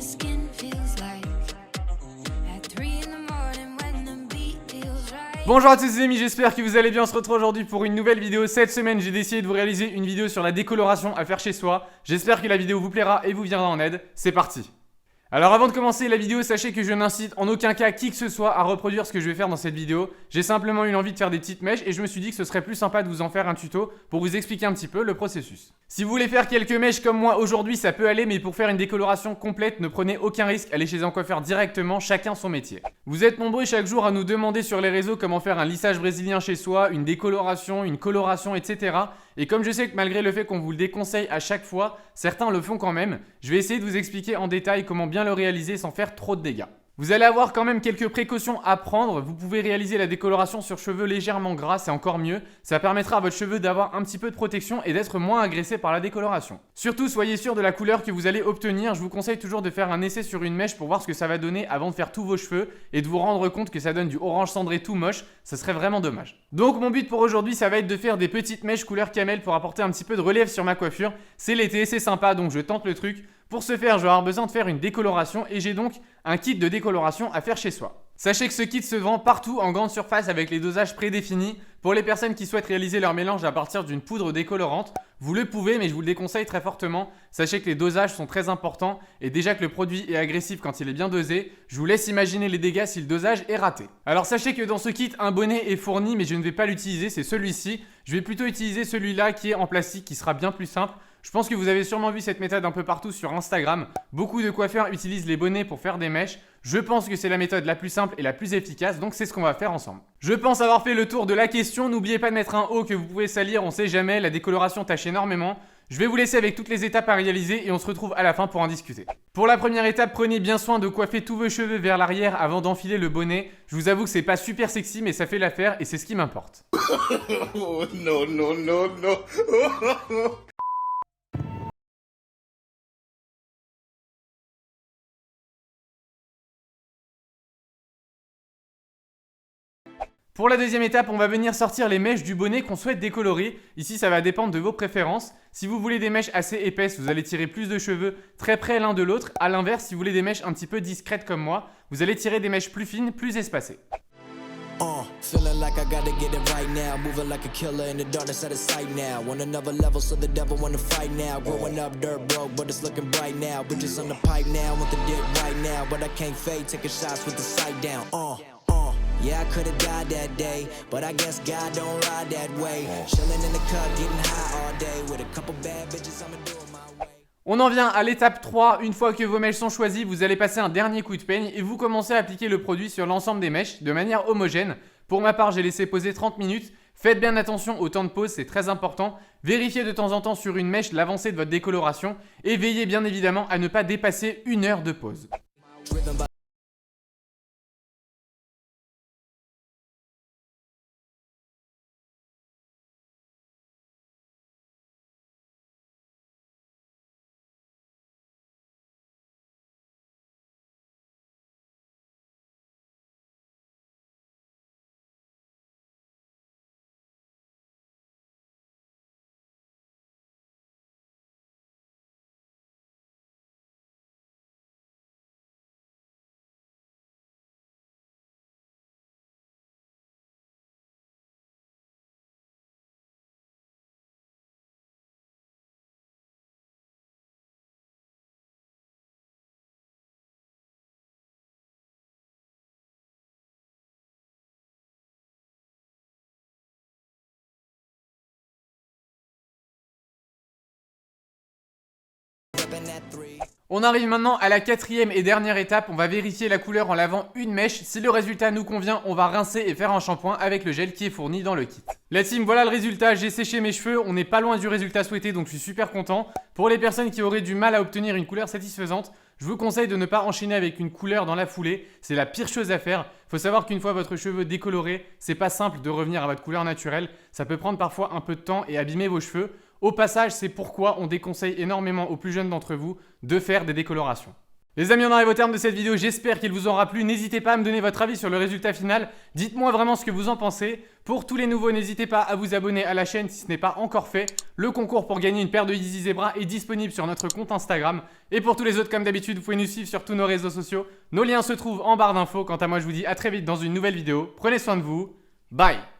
my skin feels like at 3 in the morning when the beat feels right. Bonjour à tous les amis, j'espère que vous allez bien. On se retrouve aujourd'hui pour une nouvelle vidéo. Cette semaine, j'ai décidé de vous réaliser une vidéo sur la décoloration à faire chez soi. J'espère que la vidéo vous plaira et vous viendra en aide. C'est parti. Alors avant de commencer la vidéo, sachez que je n'incite en aucun cas qui que ce soit à reproduire ce que je vais faire dans cette vidéo. J'ai simplement eu envie de faire des petites mèches et je me suis dit que ce serait plus sympa de vous en faire un tuto pour vous expliquer un petit peu le processus. Si vous voulez faire quelques mèches comme moi aujourd'hui, ça peut aller, mais pour faire une décoloration complète, ne prenez aucun risque, allez chez un coiffeur directement, chacun son métier. Vous êtes nombreux chaque jour à nous demander sur les réseaux comment faire un lissage brésilien chez soi, une décoloration, une coloration, etc. Et comme je sais que malgré le fait qu'on vous le déconseille à chaque fois, certains le font quand même, je vais essayer de vous expliquer en détail comment bien le réaliser sans faire trop de dégâts. Vous allez avoir quand même quelques précautions à prendre. Vous pouvez réaliser la décoloration sur cheveux légèrement gras, c'est encore mieux. Ça permettra à votre cheveu d'avoir un petit peu de protection et d'être moins agressé par la décoloration. Surtout, soyez sûr de la couleur que vous allez obtenir. Je vous conseille toujours de faire un essai sur une mèche pour voir ce que ça va donner avant de faire tous vos cheveux et de vous rendre compte que ça donne du orange cendré tout moche. Ça serait vraiment dommage. Donc mon but pour aujourd'hui, ça va être de faire des petites mèches couleur camel pour apporter un petit peu de relief sur ma coiffure. C'est l'été, c'est sympa, donc je tente le truc. Pour ce faire, je vais avoir besoin de faire une décoloration et j'ai donc un kit de décoloration à faire chez soi. Sachez que ce kit se vend partout en grande surface avec les dosages prédéfinis. Pour les personnes qui souhaitent réaliser leur mélange à partir d'une poudre décolorante, vous le pouvez, mais je vous le déconseille très fortement. Sachez que les dosages sont très importants et déjà que le produit est agressif quand il est bien dosé, je vous laisse imaginer les dégâts si le dosage est raté. Alors sachez que dans ce kit, un bonnet est fourni, mais je ne vais pas l'utiliser, c'est celui-ci. Je vais plutôt utiliser celui-là qui est en plastique, qui sera bien plus simple. Je pense que vous avez sûrement vu cette méthode un peu partout sur Instagram. Beaucoup de coiffeurs utilisent les bonnets pour faire des mèches. Je pense que c'est la méthode la plus simple et la plus efficace, donc c'est ce qu'on va faire ensemble. Je pense avoir fait le tour de la question. N'oubliez pas de mettre un haut que vous pouvez salir, on sait jamais, la décoloration tâche énormément. Je vais vous laisser avec toutes les étapes à réaliser et on se retrouve à la fin pour en discuter. Pour la première étape, prenez bien soin de coiffer tous vos cheveux vers l'arrière avant d'enfiler le bonnet. Je vous avoue que c'est pas super sexy, mais ça fait l'affaire et c'est ce qui m'importe. Oh, no, no, no, no. Pour la deuxième étape, on va venir sortir les mèches du bonnet qu'on souhaite décolorer. Ici, ça va dépendre de vos préférences. Si vous voulez des mèches assez épaisses, vous allez tirer plus de cheveux très près l'un de l'autre. A l'inverse, si vous voulez des mèches un petit peu discrètes comme moi, vous allez tirer des mèches plus fines, plus espacées. Feeling like I gotta get it right now. Moving like a killer in the darkness out of sight now. On another level, so the devil wanna fight now. Growing up dirt broke, but it's looking bright now. Bitches on the pipe now, want the dick right now. But I can't fade, taking shots with the sight down. Yeah, I could've died that day, but I guess God don't ride that way. Chilling in the cut, getting high all day. With a couple bad bitches, I'ma do it my way. On en vient à l'étape 3. Une fois que vos mèches sont choisies, vous allez passer un dernier coup de peigne et vous commencez à appliquer le produit sur l'ensemble des mèches de manière homogène. Pour ma part, j'ai laissé poser 30 minutes. Faites bien attention au temps de pause, c'est très important. Vérifiez de temps en temps sur une mèche l'avancée de votre décoloration et veillez bien évidemment à ne pas dépasser 1 heure de pause. Driven by that three. On arrive maintenant à la quatrième et dernière étape, on va vérifier la couleur en lavant une mèche. Si le résultat nous convient, on va rincer et faire un shampoing avec le gel qui est fourni dans le kit. La team, voilà le résultat, j'ai séché mes cheveux, on n'est pas loin du résultat souhaité donc je suis super content. Pour les personnes qui auraient du mal à obtenir une couleur satisfaisante, je vous conseille de ne pas enchaîner avec une couleur dans la foulée, c'est la pire chose à faire. Faut savoir qu'une fois votre cheveu décoloré, c'est pas simple de revenir à votre couleur naturelle, ça peut prendre parfois un peu de temps et abîmer vos cheveux. Au passage, c'est pourquoi on déconseille énormément aux plus jeunes d'entre vous de faire des décolorations. Les amis, on arrive au terme de cette vidéo, j'espère qu'il vous aura plu. N'hésitez pas à me donner votre avis sur le résultat final. Dites-moi vraiment ce que vous en pensez. Pour tous les nouveaux, n'hésitez pas à vous abonner à la chaîne si ce n'est pas encore fait. Le concours pour gagner une paire de Yeezy Zebra est disponible sur notre compte Instagram. Et pour tous les autres, comme d'habitude, vous pouvez nous suivre sur tous nos réseaux sociaux. Nos liens se trouvent en barre d'infos. Quant à moi, je vous dis à très vite dans une nouvelle vidéo. Prenez soin de vous. Bye!